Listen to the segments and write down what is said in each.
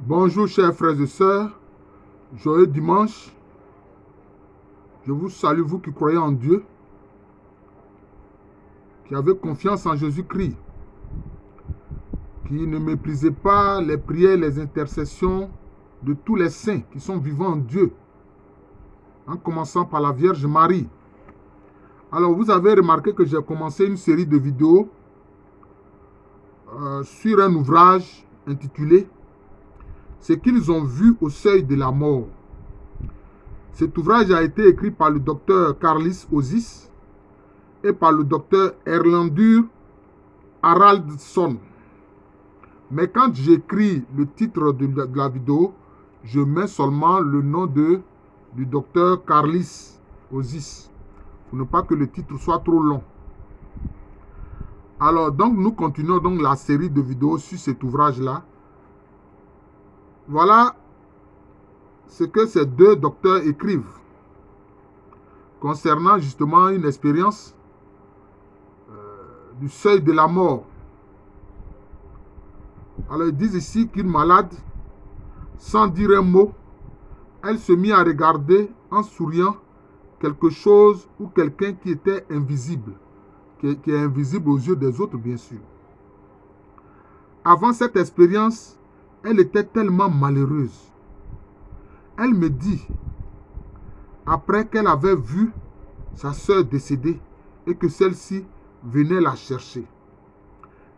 Bonjour chers frères et sœurs, joyeux dimanche. Je vous salue, vous qui croyez en Dieu, qui avez confiance en Jésus-Christ, qui ne méprisez pas les prières, les intercessions de tous les saints qui sont vivants en Dieu, en commençant par la Vierge Marie. Alors vous avez remarqué que j'ai commencé une série de vidéos sur un ouvrage intitulé « Ce qu'ils ont vu au seuil de la mort ». Cet ouvrage a été écrit par le docteur Carlis Ozias et par le docteur Erlendur Haraldsson. Mais quand j'écris le titre de la vidéo, je mets seulement le nom du docteur Carlis Ozias, pour ne pas que le titre soit trop long. Alors, donc, nous continuons donc la série de vidéos sur cet ouvrage-là. Voilà ce que ces deux docteurs écrivent concernant justement une expérience du seuil de la mort. Alors, ils disent ici qu'une malade, sans dire un mot, elle se mit à regarder en souriant quelque chose ou quelqu'un qui était invisible, qui est invisible aux yeux des autres, bien sûr. Avant cette expérience, elle était tellement malheureuse. Elle me dit, après qu'elle avait vu sa sœur décédée et que celle-ci venait la chercher.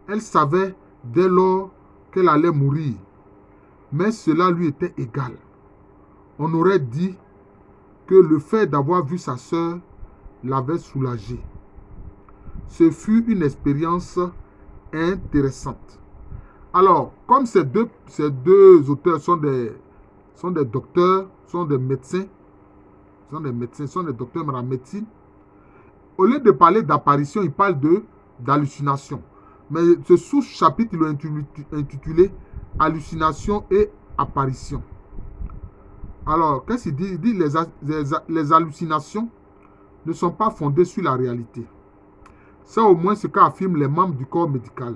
Elle savait dès lors qu'elle allait mourir, mais cela lui était égal. On aurait dit que le fait d'avoir vu sa sœur l'avait soulagée. Ce fut une expérience intéressante. Alors, comme ces deux auteurs sont des docteurs, sont des médecins, sont des docteurs de la médecine, au lieu de parler d'apparition, ils parlent d'hallucination. Mais ce sous-chapitre, ils l'ont intitulé « Hallucination et apparition ». Alors, qu'est-ce qu'il dit? Il dit les hallucinations ne sont pas fondées sur la réalité. C'est au moins ce qu'affirment les membres du corps médical,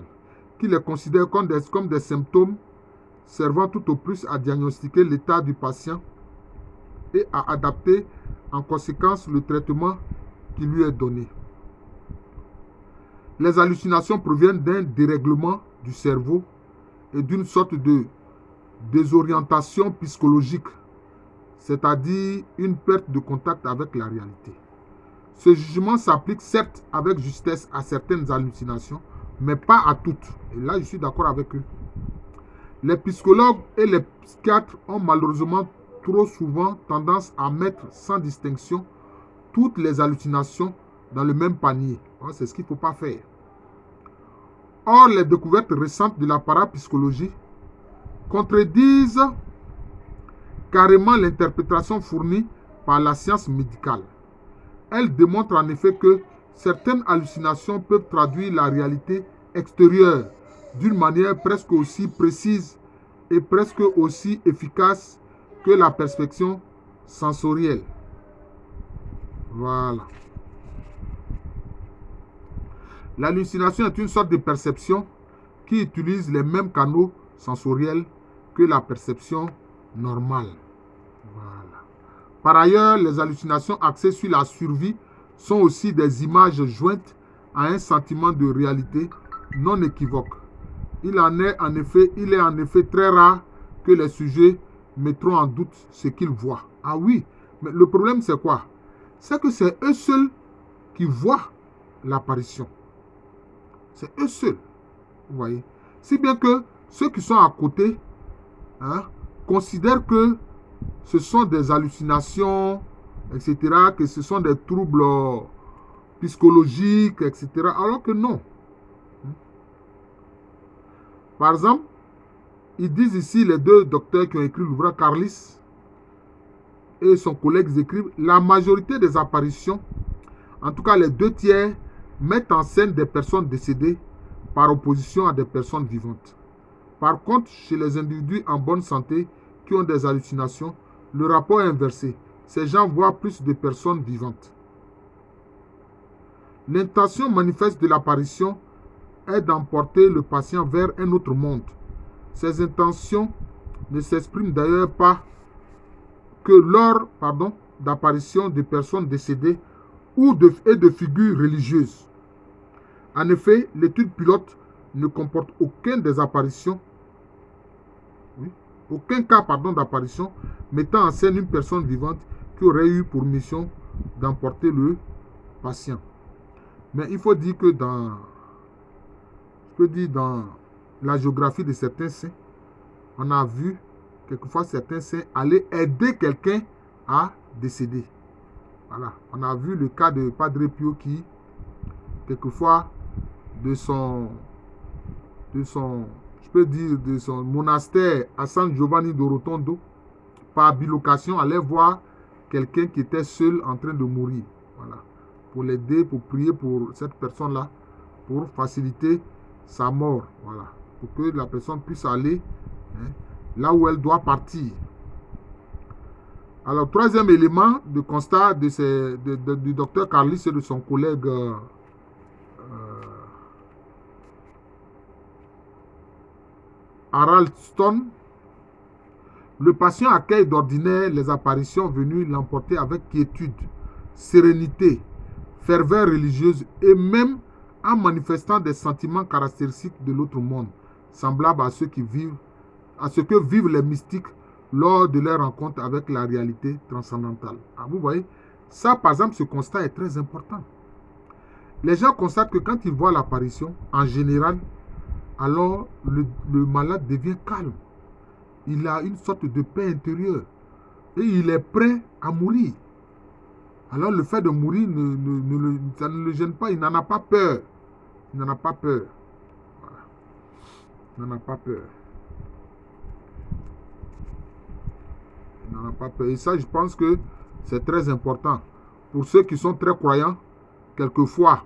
qui les considèrent comme des symptômes servant tout au plus à diagnostiquer l'état du patient et à adapter en conséquence le traitement qui lui est donné. Les hallucinations proviennent d'un dérèglement du cerveau et d'une sorte de désorientation psychologique, c'est-à-dire une perte de contact avec la réalité. Ce jugement s'applique certes avec justesse à certaines hallucinations, mais pas à toutes. Et là, je suis d'accord avec eux. Les psychologues et les psychiatres ont malheureusement trop souvent tendance à mettre sans distinction toutes les hallucinations dans le même panier. C'est ce qu'il ne faut pas faire. Or, les découvertes récentes de la parapsychologie contredisent carrément l'interprétation fournie par la science médicale. Elles démontrent en effet que certaines hallucinations peuvent traduire la réalité extérieure d'une manière presque aussi précise et presque aussi efficace que la perception sensorielle. Voilà. L'hallucination est une sorte de perception qui utilise les mêmes canaux sensoriels que la perception normale. Voilà. Par ailleurs, les hallucinations axées sur la survie sont aussi des images jointes à un sentiment de réalité non équivoque. Il est en effet très rare que les sujets mettront en doute ce qu'ils voient. Ah oui, mais le problème c'est quoi? C'est que c'est eux seuls qui voient l'apparition. C'est eux seuls. Vous voyez? Si bien que ceux qui sont à côté considèrent que ce sont des hallucinations, etc., que ce sont des troubles psychologiques, etc., alors que non. Par exemple, ils disent ici, les deux docteurs qui ont écrit l'ouvrage, Carlis et son collègue écrivent, la majorité des apparitions, en tout cas les 2/3, mettent en scène des personnes décédées par opposition à des personnes vivantes. Par contre, chez les individus en bonne santé qui ont des hallucinations, le rapport est inversé. Ces gens voient plus de personnes vivantes. L'intention manifeste de l'apparition est d'emporter le patient vers un autre monde. Ces intentions ne s'exprime d'ailleurs pas que lors d'apparition de personnes décédées ou de figures religieuses. En effet, l'étude pilote ne comporte aucun cas d'apparition mettant en scène une personne vivante qui aurait eu pour mission d'emporter le patient. Mais il faut dire que dans la géographie de certains saints, on a vu quelquefois certains saints aller aider quelqu'un à décéder. Voilà. On a vu le cas de Padre Pio qui, quelquefois, de son monastère à San Giovanni de Rotondo, par bilocation, allait voir quelqu'un qui était seul en train de mourir. Voilà. Pour l'aider, pour prier pour cette personne-là, pour faciliter sa mort. Voilà. Pour que la personne puisse aller là où elle doit partir. Alors, troisième élément de constat du docteur Carlis et de son collègue Harald Stone, le patient accueille d'ordinaire les apparitions venues l'emporter avec quiétude, sérénité, ferveur religieuse et même en manifestant des sentiments caractéristiques de l'autre monde, semblables à ce que vivent les mystiques lors de leur rencontre avec la réalité transcendantale. Ah, vous voyez, ça par exemple, ce constat est très important. Les gens constatent que quand ils voient l'apparition, en général, alors le malade devient calme. Il a une sorte de paix intérieure et il est prêt à mourir. Alors le fait de mourir, ça ne le gêne pas, il n'en a pas peur. Il n'en a pas peur. Voilà. Il n'en a pas peur. Il n'en a pas peur. Et ça, je pense que c'est très important. Pour ceux qui sont très croyants, quelquefois,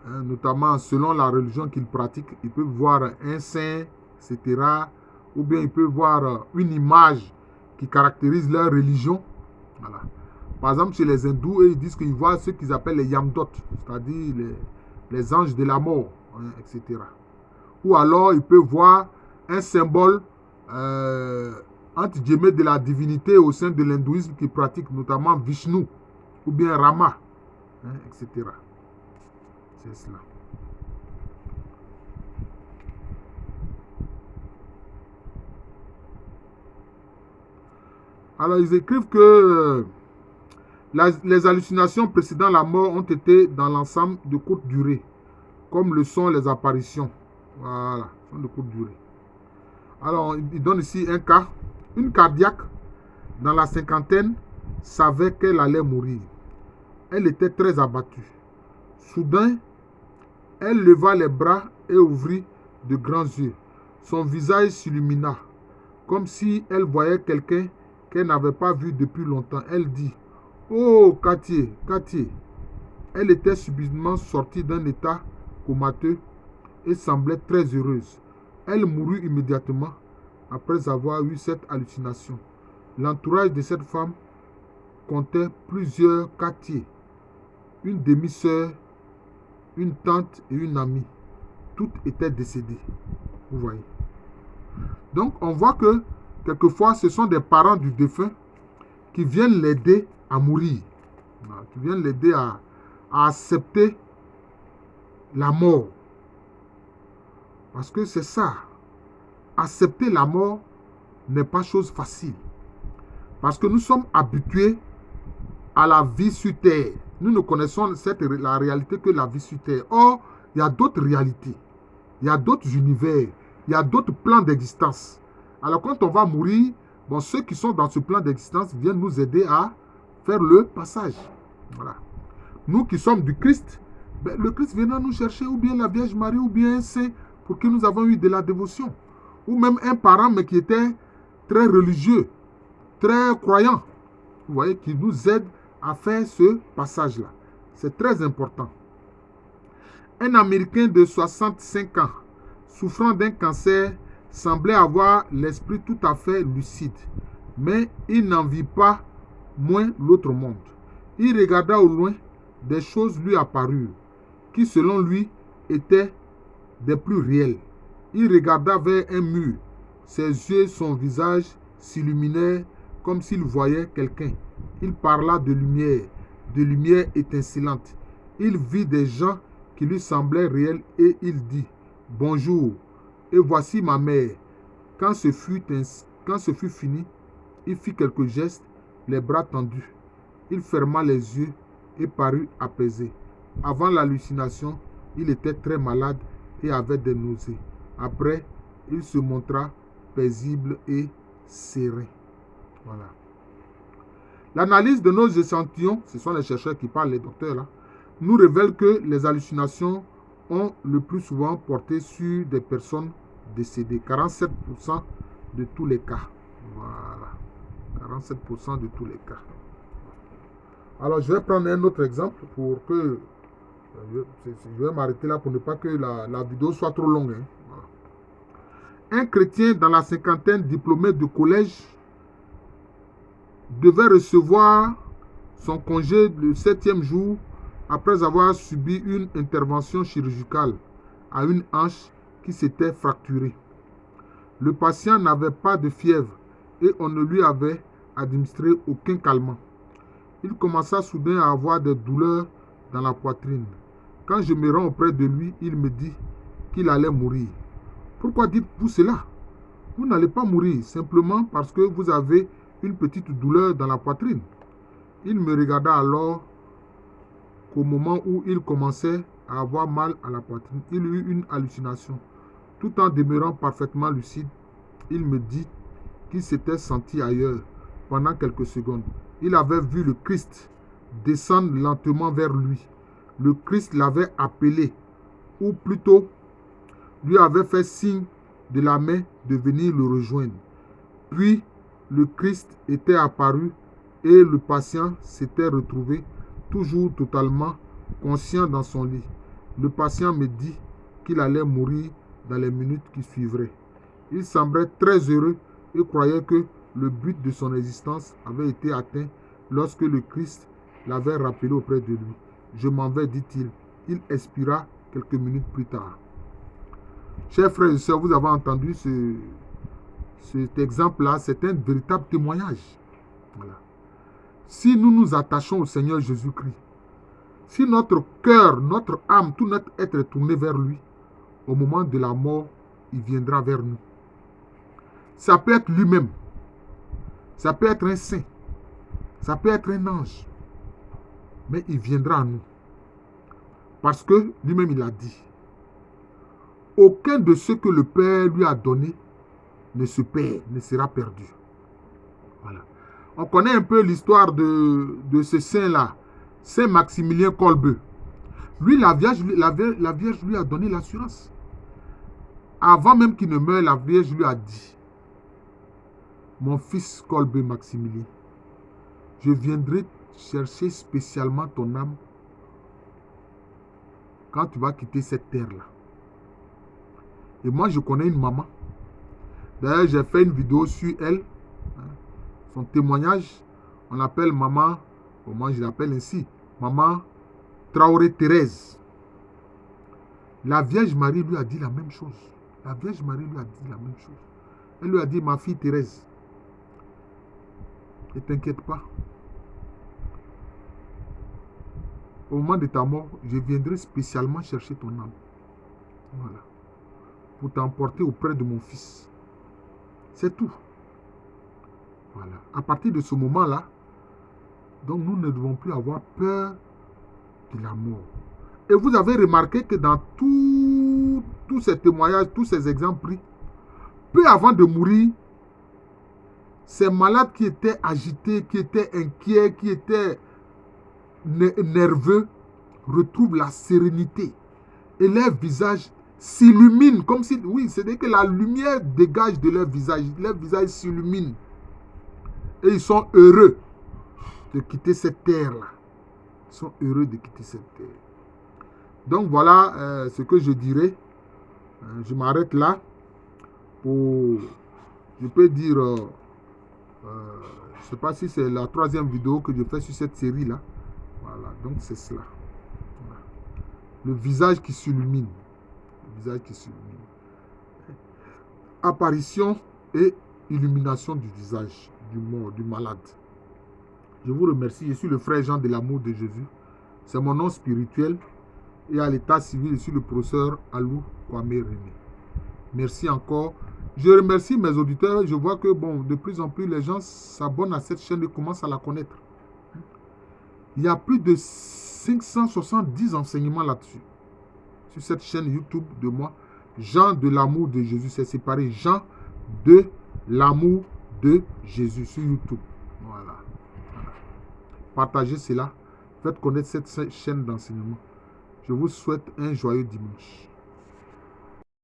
notamment selon la religion qu'ils pratiquent, ils peuvent voir un saint, etc. Ou bien ils peuvent voir une image qui caractérise leur religion. Voilà. Par exemple, chez les hindous, ils disent qu'ils voient ce qu'ils appellent les yamdot, c'est-à-dire les anges de la mort, etc. Ou alors, ils peuvent voir un symbole entre guillemets de la divinité au sein de l'hindouisme qu'ils pratiquent, notamment Vishnu ou bien Rama, etc. C'est cela. Alors, ils écrivent que les hallucinations précédant la mort ont été dans l'ensemble de courte durée, comme le sont les apparitions. Voilà, sont de courte durée. Alors, ils donnent ici un cas. Une cardiaque, dans la cinquantaine, savait qu'elle allait mourir. Elle était très abattue. Soudain, elle leva les bras et ouvrit de grands yeux. Son visage s'illumina, comme si elle voyait quelqu'un qu'elle n'avait pas vu depuis longtemps. Elle dit, « Oh, Cathy, Cathy !» Elle était subitement sortie d'un état comateux et semblait très heureuse. Elle mourut immédiatement après avoir eu cette hallucination. L'entourage de cette femme comptait plusieurs Cathy, une demi-sœur, une tante et une amie. Toutes étaient décédées. Vous voyez. Donc, on voit que quelquefois, ce sont des parents du défunt qui viennent l'aider à mourir. Qui viennent l'aider à accepter la mort. Parce que c'est ça. Accepter la mort n'est pas chose facile. Parce que nous sommes habitués à la vie sur terre. Nous ne connaissons la réalité que la vie sur terre. Or, il y a d'autres réalités. Il y a d'autres univers. Il y a d'autres plans d'existence. Alors, quand on va mourir, bon, ceux qui sont dans ce plan d'existence viennent nous aider à faire le passage. Voilà. Nous qui sommes du Christ, ben, le Christ viendra nous chercher, ou bien la Vierge Marie, ou bien un saint pour qui nous avons eu de la dévotion. Ou même un parent, mais qui était très religieux, très croyant. Vous voyez, qui nous aide à faire ce passage-là. C'est très important. Un Américain de 65 ans, souffrant d'un cancer, semblait avoir l'esprit tout à fait lucide. Mais il n'en vit pas moins l'autre monde. Il regarda au loin, des choses lui apparurent, qui selon lui étaient des plus réelles. Il regarda vers un mur Ses yeux, son visage s'illuminèrent comme s'il voyait quelqu'un. Il parla de lumière étincelante. Il vit des gens qui lui semblaient réels et il dit, bonjour, et voici ma mère. Quand ce fut fini, il fit quelques gestes, les bras tendus. Il ferma les yeux et parut apaisé. Avant l'hallucination, il était très malade et avait des nausées. Après, il se montra paisible et serein. Voilà. L'analyse de nos échantillons, ce sont les chercheurs qui parlent, les docteurs là, nous révèle que les hallucinations ont le plus souvent porté sur des personnes décédées. 47% de tous les cas. Voilà. 47% de tous les cas. Alors, je vais prendre un autre exemple pour que... Je vais m'arrêter là pour ne pas que la vidéo soit trop longue. Hein. Voilà. Un chrétien dans la cinquantaine, diplômé de collège, devait recevoir son congé le 7e jour après avoir subi une intervention chirurgicale à une hanche qui s'était fracturée. Le patient n'avait pas de fièvre et on ne lui avait administré aucun calmant. Il commença soudain à avoir des douleurs dans la poitrine. Quand je me rends auprès de lui, il me dit qu'il allait mourir. Pourquoi dites-vous cela? Vous n'allez pas mourir simplement parce que vous avez une petite douleur dans la poitrine. Il me regarda alors qu'au moment où il commençait à avoir mal à la poitrine, il eut une hallucination. Tout en demeurant parfaitement lucide, il me dit qu'il s'était senti ailleurs pendant quelques secondes. Il avait vu le Christ descendre lentement vers lui. Le Christ l'avait appelé, ou plutôt lui avait fait signe de la main de venir le rejoindre. Puis le Christ était apparu et le patient s'était retrouvé toujours totalement conscient dans son lit. Le patient me dit qu'il allait mourir dans les minutes qui suivraient. Il semblait très heureux et croyait que le but de son existence avait été atteint lorsque le Christ l'avait rappelé auprès de lui. Je m'en vais, dit-il. Il expira quelques minutes plus tard. Chers frères et sœurs, vous avez entendu cet exemple-là, c'est un véritable témoignage. Voilà. Si nous nous attachons au Seigneur Jésus-Christ, si notre cœur, notre âme, tout notre être est tourné vers lui, au moment de la mort, il viendra vers nous. Ça peut être lui-même, ça peut être un saint, ça peut être un ange, mais il viendra à nous. Parce que lui-même il a dit, aucun de ceux que le Père lui a donné ne se perd, ne sera perdu. Voilà. On connaît un peu l'histoire de ce saint-là, Saint Maximilien Kolbe. Lui, la Vierge lui a donné l'assurance. Avant même qu'il ne meure, la Vierge lui a dit, mon fils Kolbe Maximilien, je viendrai chercher spécialement ton âme quand tu vas quitter cette terre-là. Et moi, je connais une maman. D'ailleurs, j'ai fait une vidéo sur elle. Son témoignage, on l'appelle maman, moi je l'appelle ainsi, maman Traoré Thérèse. La Vierge Marie lui a dit la même chose. La Vierge Marie lui a dit la même chose. Elle lui a dit, ma fille Thérèse, ne t'inquiète pas. Au moment de ta mort, je viendrai spécialement chercher ton âme. Voilà. Pour t'emporter auprès de mon fils. C'est tout. Voilà. À partir de ce moment-là, donc nous ne devons plus avoir peur de la mort. Et vous avez remarqué que dans tous ces témoignages, tous ces exemples pris, peu avant de mourir, ces malades qui étaient agités, qui étaient inquiets, qui étaient nerveux, retrouvent la sérénité. Et leur visage s'illumine, comme si, oui, c'est-à-dire que la lumière dégage de leur visage s'illumine. Et ils sont heureux de quitter cette terre-là. Ils sont heureux de quitter cette terre. Donc voilà ce que je dirais. Je m'arrête là. Je peux dire, je ne sais pas si c'est la 3e vidéo que je fais sur cette série-là. Voilà, donc c'est cela. Voilà. Le visage qui s'illumine. Le visage qui s'illumine. Apparition et illumination du visage du mort, du malade. Je vous remercie. Je suis le frère Jean de l'amour de Jésus. C'est mon nom spirituel. Et à l'état civil, je suis le professeur Alou Kwame René. Merci encore. Je remercie mes auditeurs. Je vois que de plus en plus, les gens s'abonnent à cette chaîne et commencent à la connaître. Il y a plus de 570 enseignements là-dessus. Sur cette chaîne YouTube de moi, Jean de l'amour de Jésus. C'est séparé. Jean de l'amour de Jésus sur YouTube. Voilà. Partagez cela. Faites connaître cette chaîne d'enseignement. Je vous souhaite un joyeux dimanche.